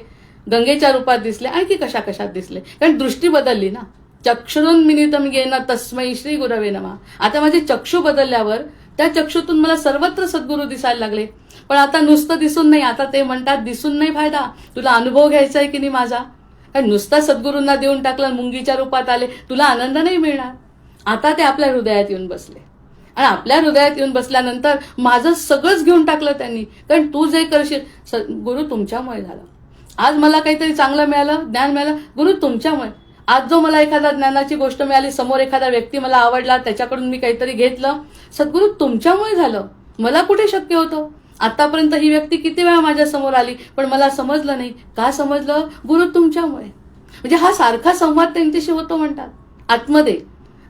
गंगेच्या रूपात दिसले, आणखी कशा कशात दिसले, कारण दृष्टी बदलली ना. चक्षुरुन्मिलितं येन तस्मै श्री गुरवे नमः. आता माझे चक्षु बदलल्यावर त्या चक्षुतून मला सर्वत्र सद्गुरू दिसायला लागले. पण आता नुसतं दिसून नाही, आता ते म्हणतात दिसून नाही फायदा, तुला अनुभव घ्यायचा आहे की नाही माझा. कारण नुसता सद्गुरूंना देऊन टाकलं, मुंगीच्या रूपात आले, तुला आनंद नाही मिळणार. आता ते आपल्या हृदयात येऊन बसले आणि आपल्या हृदयात येऊन बसल्यानंतर माझं सगळंच घेऊन टाकलं त्यांनी. कारण तू जे करशील गुरु तुमच्यामुळे झालं. आज मला काहीतरी चांगलं मिळालं, ज्ञान मिळालं, गुरु तुमच्यामुळे. आज जो मला एखादा ज्ञानाची गोष्ट मिळाली, समोर एखादा व्यक्ती मला आवडला, त्याच्याकडून मी काहीतरी घेतलं, सद्गुरु तुमच्यामुळे झालं. मला कुठे शक्य होतं. आतापर्यंत ही व्यक्ती किती वेळा माझ्या समोर आली पण मला समजलं नाही. का समजलं? गुरु तुमच्यामुळे. म्हणजे हा सारखा संवाद त्यांच्याशी होतो म्हणतात. आतमध्ये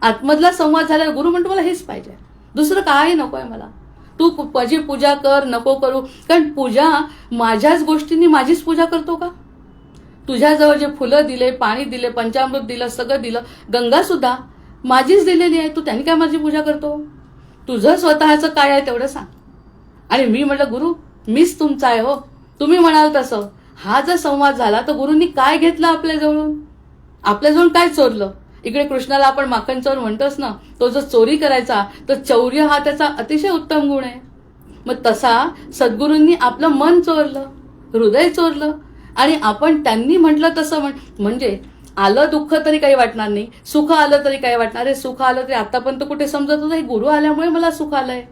आतमधला संवाद झाल्यावर गुरु म्हणतो मला हेच पाहिजे, दुसरं काही नको आहे मला. तू माझी पूजा कर, नको करू. कारण पूजा माझ्याच गोष्टींनी माझीच पूजा करतो का? तुझ्याजवळ जे फुलं दिले, पाणी दिले, पंचामृत दिलं, सगळं दिलं, गंगा सुद्धा माझीच दिलेली आहे. तू त्यांनी काय माझी पूजा करतो? तुझं स्वतःचं काय आहे तेवढं सांग. आणि मी म्हटलं गुरु मीच तुमचा आहे हो, तुम्ही म्हणाल तसं. हा जर संवाद झाला तर गुरूंनी काय घेतलं आपल्याजवळून? आपल्याजवळून काय चोरलं? इकडे कृष्णाला आपण माखन चोर म्हणतोच ना, तो जर चोरी करायचा तर चौर्य हा त्याचा अतिशय उत्तम गुण आहे. मग तसा सद्गुरूंनी आपलं मन चोरलं, हृदय चोरलं. आणि आपण त्यांनी म्हटलं तसं म्हणजे आलं दुःख तरी काही वाटणार नाही, सुख आलं तरी काही वाटणार आहे. सुख आलं तरी आतापर्यंत कुठे समजत होतं हे गुरु आल्यामुळे मला सुख आलंय,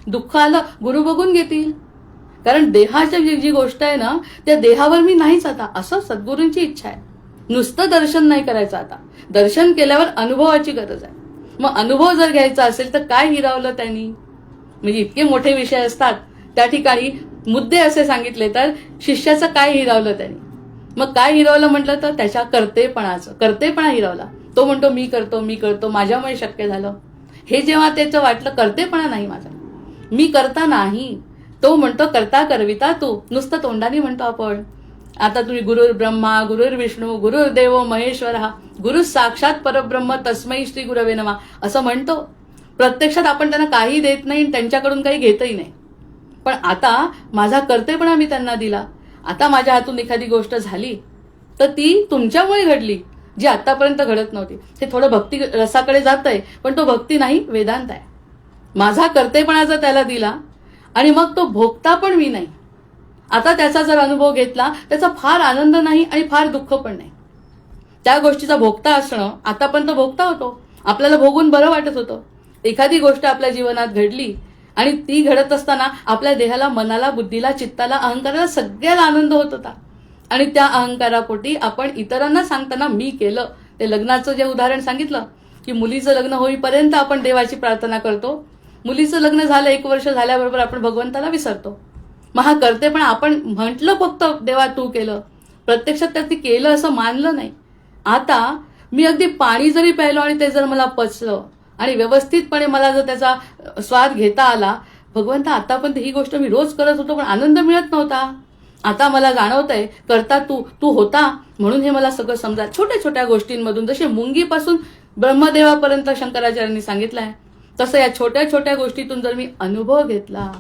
दुःख आलं गुरु बघून घेतील. कारण देहाची जी गोष्ट आहे ना त्या देहावर मी नाहीच आता, असं सद्गुरूंची इच्छा आहे. नुसतं दर्शन नाही करायचं, आता दर्शन केल्यावर अनुभवाची गरज आहे. मग अनुभव जर घ्यायचा असेल तर काय हिरावलं त्यांनी? म्हणजे इतके मोठे विषय असतात त्या ठिकाणी मुद्दे असे सांगितले तर शिष्याचं काय हिरावलं त्यांनी? मग काय हिरावलं म्हटलं तर त्याच्या कर्तेपणा हिरावला. तो म्हणतो मी करतो मी करतो, माझ्यामुळे शक्य झालं. हे जेव्हा त्याचं वाटलं कर्तेपणा नाही माझा, मी करता नाही. तो म्हणतो करता करविता तू, नुसतं तोंडाने म्हणतो आपण. आता तुम्ही गुरुर् ब्रह्मा गुरुर्विष्णू गुरुर्देव महेश्वर, गुरु साक्षात परब्रह्म तस्मै श्री गुरवे नमः असं म्हणतो. प्रत्यक्षात आपण त्यांना काही देत नाही, त्यांच्याकडून काही घेतही नाही. पण आता माझा कर्तेपणा मी त्यांना दिला. आता माझ्या हातून एखादी गोष्ट झाली तर ती तुमच्यामुळे घडली, जी आतापर्यंत घडत नव्हती. हे थोडं भक्ती रसाकडे जातंय, पण तो भक्ती नाही, वेदांत आहे. माझा कर्तेपणा जर त्याला दिला आणि मग तो भोगता पण मी नाही. आता त्याचा जर अनुभव घेतला त्याचा फार आनंद नाही आणि फार दुःख पण नाही. त्या गोष्टीचा भोगता असणं, आतापर्यंत भोगता होतो, आपल्याला भोगून बरं वाटत होतं. एखादी गोष्ट आपल्या जीवनात घडली आणि ती घडत असताना आपल्या देहाला, मनाला, बुद्धीला, चित्ताला, अहंकाराला सगळ्याला आनंद होत होता. आणि त्या अहंकारापोटी आपण इतरांना सांगताना मी केलं. ते लग्नाचं जे उदाहरण सांगितलं की मुलीचं लग्न होईपर्यंत आपण देवाची प्रार्थना करतो, मुलीचं लग्न झालं 1 वर्ष झाल्याबरोबर आपण भगवंताला विसरतो. मग हा कर्तेपणा, आपण म्हटलं फक्त देवा तू केलं, प्रत्यक्षात त्यात केलं असं मानलं नाही. आता मी अगदी पाणी जरी प्यायलो आणि ते जर मला पचलं आणि व्यवस्थितपणे मला जर त्याचा स्वाद घेता आला, भगवंता आतापर्यंत ही गोष्ट मी रोज करत होतो पण आनंद मिळत नव्हता, आता मला जाणवतंय करता तू होता म्हणून हे मला सगळं समजा. छोट्या छोट्या गोष्टींमधून, जसे मुंगीपासून ब्रह्मदेवापर्यंत शंकराचार्यांनी सांगितलंय, तसं या छोट्या छोट्या गोष्टीतून जर मी अनुभव घेतला,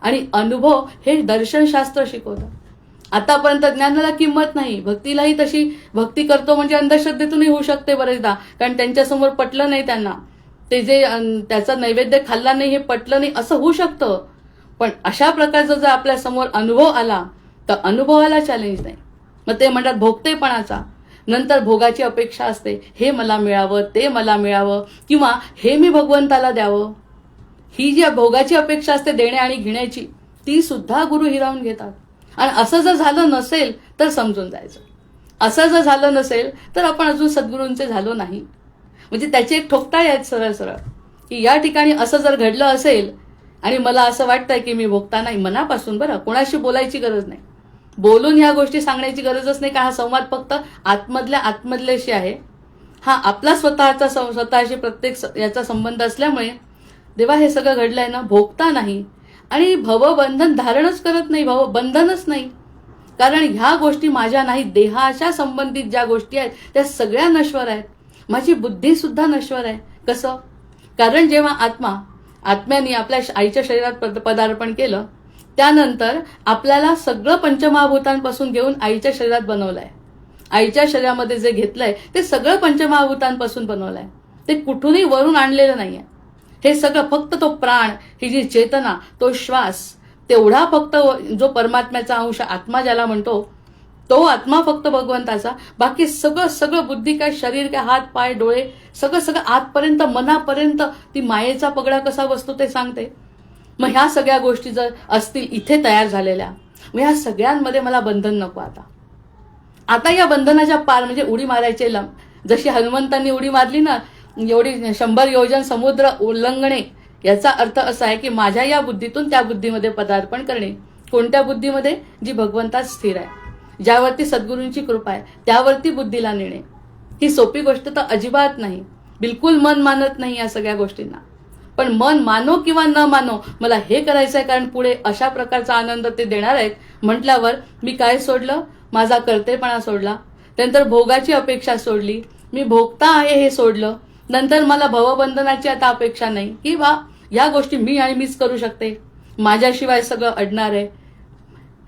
आणि अनुभव हे दर्शनशास्त्र शिकवतं. आतापर्यंत ज्ञानाला किंमत नाही, भक्तीलाही तशी, भक्ती करतो म्हणजे अंधश्रद्धेतूनही होऊ शकते बरेचदा, कारण त्यांच्यासमोर पटलं नाही त्यांना, ते जे त्याचा नैवेद्य खाल्ला नाही हे पटलं नाही असं होऊ शकतं. पण अशा प्रकारचा जर आपल्या समोर अनुभव आला तर अनुभवाला चॅलेंज नाही. मग ते म्हणतात भोगतेपणाचा, नंतर भोगाची अपेक्षा असते, हे मला मिळावं, ते मला मिळावं, किंवा हे मी भगवंताला द्यावं. ही जी भोगाची अपेक्षा असते देणे आणि घेण्याची, ती सुद्धा गुरु हिरावून घेतात. आणि असं जर झालं नसेल तर समजून जायचं, असं जर झालं नसेल तर आपण अजून सद्गुरूंचे झालो नाही. म्हणजे त्याचे एक ठोकताळे आहेत सरळ सरळ, की या ठिकाणी असं जर घडलं असेल आणि मला असं वाटतंय की मी भोगता नाही, मनापासून, बरं, कोणाशी बोलायची गरज नाही, बोलून ह्या गोष्टी सांगण्याची गरजच नाही, का हा संवाद फक्त आतमधल्याशी आहे. हा आपला स्वतःशी प्रत्येक याचा संबंध असल्यामुळे देवा हे सगळं घडलंय ना, भोगता नाही आणि भवबंधन धारणच करत नाही, भवबंधनच नाही. कारण ह्या गोष्टी माझ्या नाही, देहाच्या संबंधित ज्या गोष्टी आहेत त्या सगळ्या नश्वर आहेत. माझी बुद्धी सुद्धा नश्वर आहे. कसं? कारण जेव्हा आत्म्याने आपल्या आईच्या शरीरात पदार्पण केलं, त्यानंतर आपल्याला सगळं पंचमहाभूतांपासून घेऊन आईच्या शरीरात बनवलंय. आईच्या शरीरामध्ये जे घेतलंय ते सगळं पंचमहाभूतांपासून बनवलंय, ते कुठूनही वरून आणलेलं नाहीये. हे सगळं फक्त तो प्राण, ही जी चेतना, तो श्वास, तेवढा फक्त जो परमात्म्याचा अंश आत्मा ज्याला म्हणतो, तो आत्मा फक्त भगवंताचा. बाकी सगळं बुद्धी काय, शरीर काय, हात पाय डोळे, सगळं आतपर्यंत, मनापर्यंत ती मायेचा पगडा कसा बसतो ते सांगते. मग ह्या सगळ्या गोष्टी जर असतील इथे तयार झालेल्या, मग ह्या सगळ्यांमध्ये मला बंधन नको. आता या बंधनाच्या पार म्हणजे उडी मारायचे, जशी हनुमंतांनी उडी मारली ना, एवढी 100 योजन समुद्र उल्लंघणे, याचा अर्थ असा आहे की माझ्या या बुद्धीतून त्या बुद्धीमध्ये पदार्पण करणे. कोणत्या बुद्धीमध्ये? जी भगवंतात स्थिर आहे. ज्यावरती सद्गुरूंची कृपा आहे त्यावरती बुद्धीला नेणे ही सोपी गोष्ट तर अजिबात नाही. बिलकुल मन मानत नाही या सगळ्या गोष्टींना. पण मन मानो किंवा न मानो मला हे करायचं आहे, कारण पुढे अशा प्रकारचा आनंद ते देणार आहेत म्हटल्यावर मी काय सोडलं? माझा कर्तेपणा सोडला. नंतर भोगाची अपेक्षा सोडली. मी भोगता आहे हे सोडलं. नंतर मला भवबंधनाची आता अपेक्षा नाही की वा या गोष्टी मी आणि मीच करू शकते, माझ्याशिवाय सगळं अडणार आहे.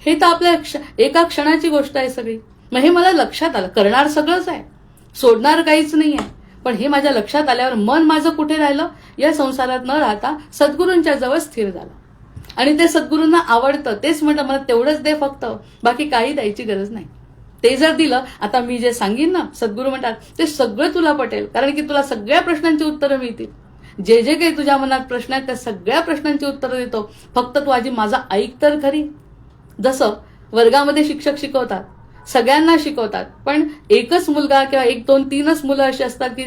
हे तर आपल्या एका क्षणाची गोष्ट आहे सगळी. मग हे मला लक्षात आलं. करणार सगळंच आहे, सोडणार काहीच नाही आहे. पण हे माझ्या लक्षात आल्यावर मन माझं कुठे राहिलं? या संसारात न राहता सद्गुरूंच्या जवळ स्थिर झालं. आणि ते सद्गुरूंना आवडतं. तेच म्हणतं मला तेवढंच दे फक्त, बाकी काही द्यायची गरज नाही. ते जर दिलं, आता मी जे सांगीन ना, सद्गुरू म्हणतात ते सगळं तुला पटेल, कारण की तुला सगळ्या प्रश्नांची उत्तरं मिळतील. जे जे काही तुझ्या मनात प्रश्न आहेत त्या सगळ्या प्रश्नांची उत्तरं देतो. फक्त तू आधी माझा ऐक तर खरी. जसं वर्गामध्ये शिक्षक शिकवतात, सगळ्यांना शिकवतात, पण एकच मुलगा किंवा 1, 2, 3च मुलं अशी असतात की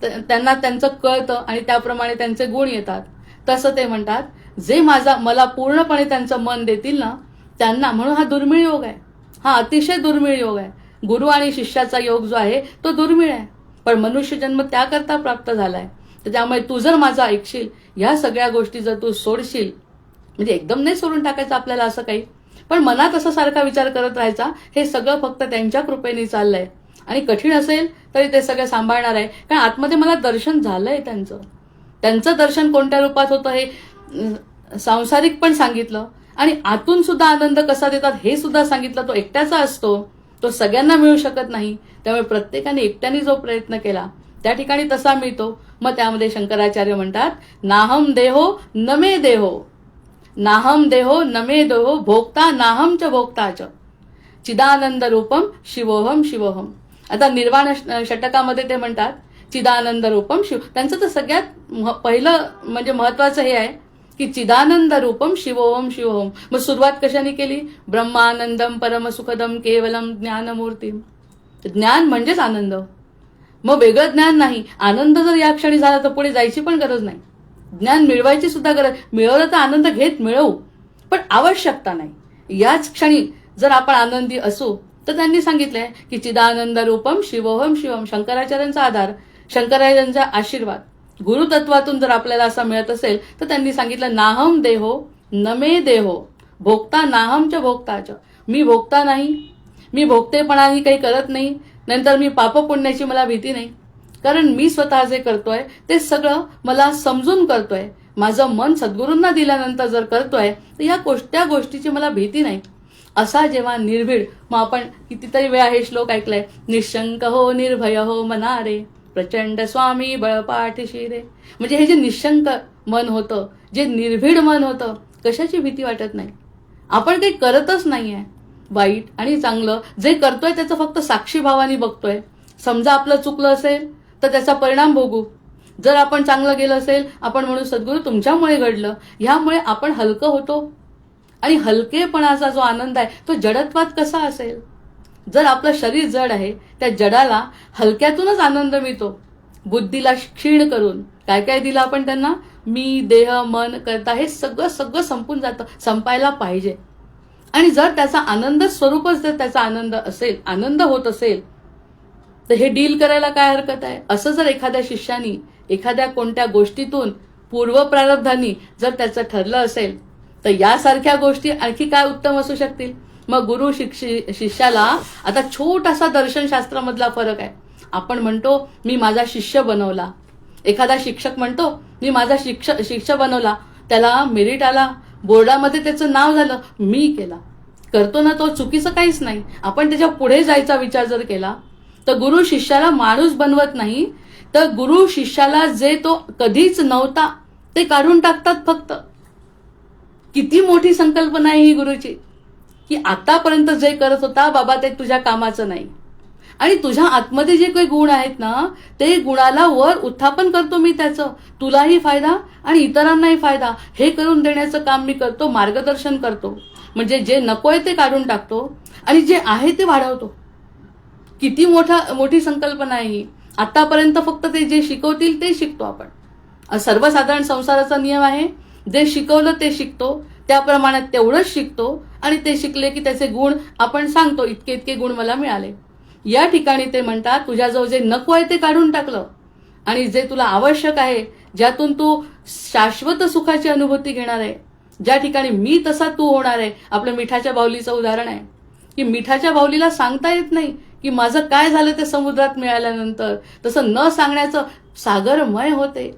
त्यांना त्यांचं कळतं आणि त्याप्रमाणे त्यांचे गुण येतात. तसं ते म्हणतात, जे मला पूर्णपणे त्यांचं मन देतील ना त्यांना, म्हणून हा दुर्मिळ योग आहे. हा अतिशय दुर्मिळ योग आहे. गुरु आणि शिष्याचा योग जो आहे तो दुर्मिळ आहे, पण मनुष्य जन्म त्याकरता प्राप्त झालाय. तर त्यामुळे तू जर माझं ऐकशील, ह्या सगळ्या गोष्टी जर तू सोडशील, म्हणजे एकदम नाही सोडून टाकायचं आपल्याला असं काही, पण मनात असं सारखा विचार करत राहायचा, हे सगळं फक्त त्यांच्या कृपेने चाललंय. आणि कठीण असेल तरी ते सगळं सांभाळणार आहे, कारण आतमध्ये मला दर्शन झालंय त्यांचं दर्शन कोणत्या रूपात होतं हे सांसारिक पण सांगितलं, आणि आतून सुद्धा आनंद कसा देतात हे सुद्धा सांगितलं. तो एकट्याचा असतो, तो सगळ्यांना मिळू शकत नाही. त्यामुळे प्रत्येकाने एकट्याने जो प्रयत्न केला त्या ठिकाणी तसा मिळतो. मग त्यामध्ये शंकराचार्य म्हणतात, नाहम देहो न मे देहो, नाहम देहो न मे देहो, भोक्ता नाहम च भोक्ता च, चिदानंद रूपम शिवोहम शिवोहम. आता निर्वाण षटकामध्ये ते म्हणतात चिदानंद रूपम शिव. त्यांचं तर सगळ्यात पहिलं म्हणजे महत्वाचं हे आहे की चिदानंद रूपम शिवोहम शिवोहम. मग सुरुवात कशाने केली? ब्रह्मानंदम परमसुखदम केवलम ज्ञानमूर्ती. ज्ञान म्हणजेच आनंद, मग वेगळं ज्ञान नाही. आनंद जर या क्षणी झाला तर पुढे जायची पण गरज नाही. ज्ञान मिळवायची सुद्धा गरज, मिळवलं तर आनंद मिळवू, पण आवश्यकता नाही. याच क्षणी जर आपण आनंदी असू तर त्यांनी सांगितलंय की चिदानंद रूपम शिवोहम शिवम. शंकराचार्यांचा आधार, शंकराचार्यांचा आशीर्वाद, गुरुतत्वातून जर आपल्याला असा मिळत असेल तर त्यांनी सांगितलं, नाहम देहो न मे देहो, भोगता नाहम च भोगताच. मी भोगता नाही, मी भोगतेपणाही काही करत नाही. नंतर मी पापपुण्याची मला भीती नाही, कारण मी स्वतः जे करतोय ते सगळं मला समजून करतोय. माझं मन सद्गुरूंना दिल्यानंतर जर करतोय तर या त्या गोष्टीची मला भीती नाही. असा जेव्हा निर्भीड, मग आपण कितीतरी वेळा हे श्लोक ऐकलाय, निशंक हो निर्भय हो मनारे, प्रचंड स्वामी बळपाठीशी रे. म्हणजे हे जे निशंक मन होतं, जे निर्भीड मन होतं, कशाची भीती वाटत नाही. आपण काही करतच नाहीये. वाईट आणि चांगलं जे करतोय त्याचं फक्त साक्षी भावाने बघतोय. समजा आपलं चुकलं असेल तर त्याचा परिणाम भोगू. जर आपण चांगलं गेलं असेल, आपण म्हणू सद्गुरू तुमच्यामुळे घडलं. ह्यामुळे आपण हलकं होतो. आणि हलकेपणाचा जो आनंद आहे तो जडत्वात कसा असेल? जर आपलं शरीर जड आहे, त्या जडाला हलक्यातूनच आनंद मिळतो. बुद्धीला क्षीण करून काय काय दिलं आपण त्यांना, मी देह मन करता हे सगळं संपून जातं, संपायला पाहिजे. आणि जर त्याचा आनंद स्वरूपच जर त्याचा आनंद असेल, आनंद होत असेल, तर हे डील करायला काय हरकत आहे? असं जर एखाद्या शिष्यानी एखाद्या कोणत्या गोष्टीतून पूर्वप्रारब्धांनी जर त्याचं ठरलं असेल तर यासारख्या गोष्टी आणखी काय उत्तम असू शकतील? मग गुरु शिष्याला आता छोटासा दर्शनशास्त्रामधला फरक आहे. आपण म्हणतो मी माझा शिष्य बनवला, एखादा शिक्षक म्हणतो मी माझा शिष्य बनवला, त्याला मेरिट आला, बोर्डामध्ये त्याचं नाव झालं, मी केला. करतो ना तो, चुकीचं काहीच नाही. आपण त्याच्या पुढे जायचा विचार जर केला तर गुरु शिष्याला माणूस बनवत नाही, तर गुरु शिष्याला जे तो कधीच नव्हता ते काढून टाकतात फक्त. किती मोठी संकल्पना आहे ही गुरुची, की आतापर्यंत जे करत होता बाबा ते तुझ्या कामाचं नाही. आणि तुझ्या आतमध्ये जे काही गुण आहेत ना, ते गुणाला वर उत्थापन करतो मी त्याचं. तुलाही फायदा आणि इतरांनाही फायदा हे करून देण्याचं काम मी करतो, मार्गदर्शन करतो. म्हणजे जे नकोय ते काढून टाकतो आणि जे आहे ते वाढवतो. किती मोठी संकल्पना आहे ही. आतापर्यंत फक्त ते जे शिकवतील ते शिकतो आपण. सर्वसाधारण संसाराचा नियम आहे, जे शिकवलं ते शिकतो, त्याप्रमाणे तेवढंच शिकतो आणि ते शिकले की त्याचे गुण आपण सांगतो, इतके इतके गुण मला मिळाले. या ठिकाणी ते म्हणतात तुझ्याजवळ जे नको आहे ते काढून टाकलं आणि जे तुला आवश्यक आहे, ज्यातून तू शाश्वत सुखाची अनुभूती घेणार आहे, ज्या ठिकाणी मी तसा तू होणार आहे. आपलं मिठाच्या बाहुलीचं उदाहरण आहे की मिठाच्या बाहुलीला सांगता येत नाही की माझं काय झालं ते समुद्रात मिळाल्यानंतर. तसं न सांगण्याचं सागरमय होते.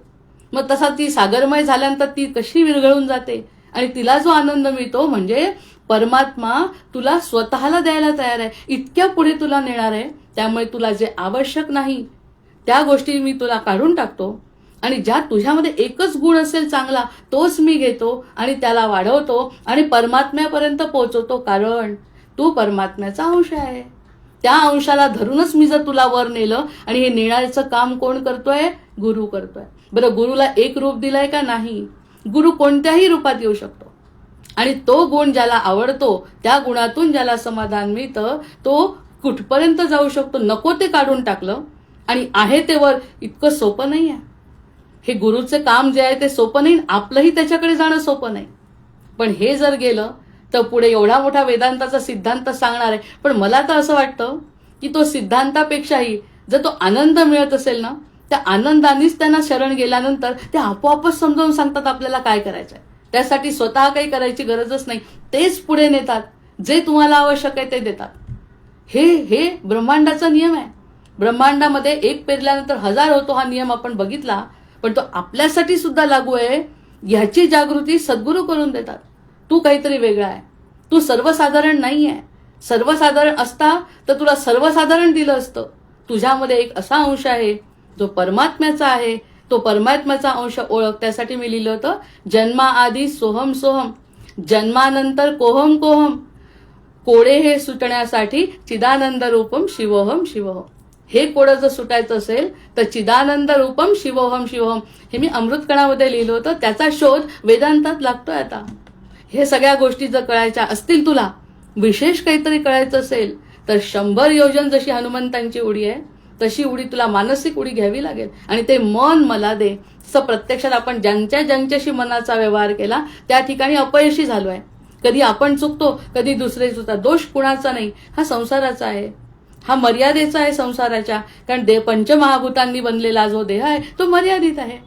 मग तसा ती सागरमय झाल्यानंतर ती कशी विरघळून जाते आणि तिला जो आनंद मिळतो म्हणजे परमात्मा तुला स्वतःला द्यायला तयार आहे, इतक्या पुढे तुला नेणार आहे. त्यामुळे तुला जे आवश्यक नाही त्या गोष्टी मी तुला काढून टाकतो आणि ज्या तुझ्यामध्ये एकच गुण असेल चांगला तोच मी घेतो आणि त्याला वाढवतो आणि परमात्म्यापर्यंत पोहोचवतो. कारण तू परमात्म्याचा अंश आहे. त्या अंशाला धरूनच मी जर तुला वर नेलं आणि हे नेण्याचं काम कोण करतोय? गुरु करतोय. बरं, गुरुला एक रूप दिलंय का? नाही. गुरु कोणत्याही रूपात येऊ शकतो आणि तो गुण ज्याला आवडतो, त्या गुणातून ज्याला समाधान मिळतं, तो कुठपर्यंत जाऊ शकतो. नको ते काढून टाकलं आणि आहे ते वर. इतकं सोपं नाही आहे हे. गुरुचं काम जे आहे ते सोपं नाही, आपलंही त्याच्याकडे जाणं सोपं नाही. पण हे जर गेलं तर पुढे एवढा मोठा वेदांताचा सिद्धांत सांगणार आहे. पण मला तर असं वाटतं की तो सिद्धांतापेक्षाही जर तो आनंद मिळत असेल ना, त्या आनंदानेच त्यांना शरण गेल्यानंतर ते आपोआपच समजावून सांगतात आपल्याला काय करायचंय. त्यासाठी स्वतः काही करायची गरजच नाही. तेच पुढे नेतात, जे तुम्हाला आवश्यक आहे ते देतात. हे ब्रह्मांडाचा नियम आहे. ब्रह्मांडामध्ये एक पेरल्यानंतर 1000 होतो हा नियम आपण बघितला, पण तो आपल्यासाठी सुद्धा लागू आहे. ह्याची जागृती सद्गुरू करून देतात. तू काहीतरी वेगळा आहे, तू सर्वसाधारण नाही आहे. सर्वसाधारण असता तर तुला सर्वसाधारण दिलं असतं. तुझ्यामध्ये एक असा अंश आहे जो परमात्म्याचा आहे. तो परमात्म्याचा अंश ओळख. त्यासाठी मी लिहिलं होतं, जन्माआधी सोहम सोहम, जन्मानंतर कोहम कोहम, कोडे हे सुटण्यासाठी चिदानंद रूपम शिवोहम शिवोहम. हे कोडं जर सुटायचं असेल तर चिदानंद रूपम शिवोहम शिवोहम हे मी अमृतकणामध्ये लिहिलं होतं. त्याचा शोध वेदांतात लागतोय आता. हे सगळ्या गोष्टी जर कळायच्या असतील, तुला विशेष काहीतरी कळायचं असेल तर 100 योजन जशी हनुमंतांची उडी आहे तशी उडी तुला मानसिक उडी घ्यावी लागेल. आणि ते मन मला दे. तसं प्रत्यक्षात आपण ज्यांच्याशी मनाचा व्यवहार केला त्या ठिकाणी अपयशी झालो आहे. कधी आपण चुकतो, कधी दुसरे चुकतात. दोष कुणाचा नाही, हा संसाराचा आहे, हा मर्यादेचा आहे संसाराच्या. कारण पंचमहाभूतांनी बनलेला जो देह आहे तो मर्यादित आहे.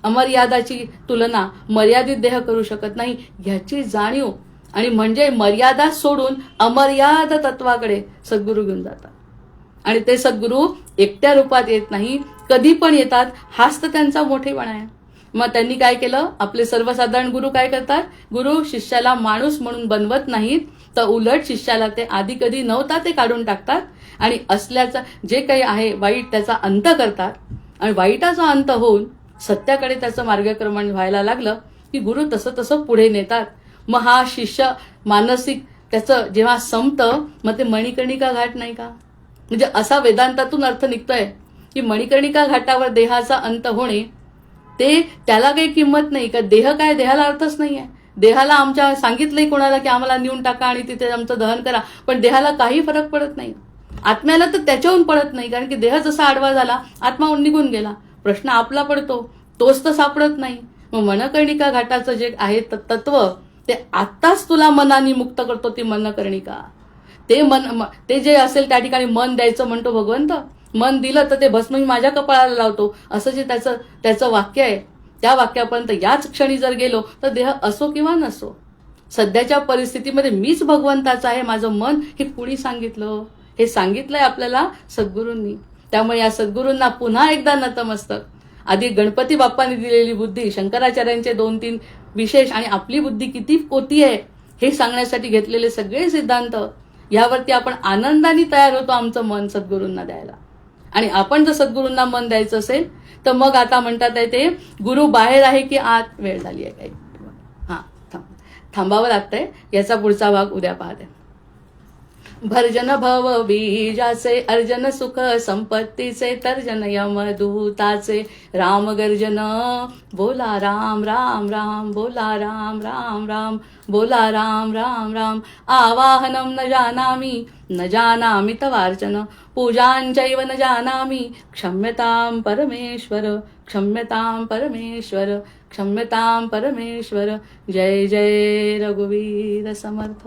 अमर्यादाची तुलना मर्यादित देह करू शकत नाही. ह्याची जाणीव आणि म्हणजे मर्यादा सोडून अमर्याद तत्वाकडे सद्गुरू घेऊन जातात. आणि ते सद्गुरू एकट्या रूपात येत नाही, कधी पण येतात. हाच तर त्यांचा मोठेपणा आहे. मग त्यांनी काय केलं? आपले सर्वसाधारण गुरु काय करतात? गुरु शिष्याला माणूस म्हणून बनवत नाहीत, तर उलट शिष्याला ते आधी कधी नव्हता ते काढून टाकतात आणि असल्याचा जे काही आहे वाईट त्याचा अंत करतात. आणि वाईटाचा अंत होऊन सत्याकडे त्याचं मार्गक्रमण व्हायला लागलं की गुरु तसं तसं पुढे नेतात. मग हा शिष्य मानसिक त्याचं जेव्हा संपतं, मग ते मणिकर्णिका घाट नाही का? म्हणजे असा वेदांतातून अर्थ निघतोय की मणिकर्णिका घाटावर देहाचा अंत होणे, ते त्याला काही किंमत नाही. का देह काय? देहाला अर्थच नाहीये. देहाला आमच्या सांगितलंय कोणाला की आम्हाला नेऊन टाका आणि तिथे आमचं दहन करा, पण देहाला काही फरक पडत नाही. आत्म्याला तर त्याच्याहून पडत नाही, कारण की देह जसा आडवा झाला आत्मा निघून गेला. प्रश्न आपला पडतो, तोच तर सापडत नाही. मग मणिकर्णिका घाटाचं जे आहे तत्व ते आत्ताच तुला मनाने मुक्त करतो. ती मणिकर्णिका ते जे असेल त्या ठिकाणी मन द्यायचं म्हणतो भगवंत. मन दिलं तर ते भस्म मी माझ्या कपाळाला लावतो, असं जे त्याचं वाक्य आहे, त्या वाक्यापर्यंत याच क्षणी जर गेलो तर देह असो किंवा नसो, सध्याच्या परिस्थितीमध्ये मीच भगवंताचा आहे माझं मन. हे कुणी सांगितलं? हे सांगितलंय आपल्याला सद्गुरूंनी. त्यामुळे या सद्गुरूंना पुन्हा एकदा नतमस्तक. आधी गणपती बाप्पांनी दिलेली बुद्धी, शंकराचार्यांचे 2-3 विशेष आणि आपली बुद्धी किती कोती आहे हे सांगण्यासाठी घेतलेले सगळे सिद्धांत, यावरती आपण आनंदाने तयार होतो आमचं मन सद्गुरूंना द्यायला. आणि आपण जर सद्गुरूंना मन द्यायचं असेल तर मग आता म्हणतात आहे ते, गुरु बाहेर आहे की आत? वेळ झाली आहे काही? थांबावं लागतंय. याचा पुढचा भाग उद्या पाहते. भर्जन भव बीजाचे अर्जन सुख संपत्तीचे तर्जन यमदूताचे राम गर्जन बोला राम राम राम बोला राम राम राम बोला राम राम राम आवाहनं न जानामि तवार्चन पूजांचैव न जानामि क्षम्यतां परमेश्वर क्षम्यतां परमेश्वर क्षम्यतां परमेश्वर जय जय रघुवीर समर्थ.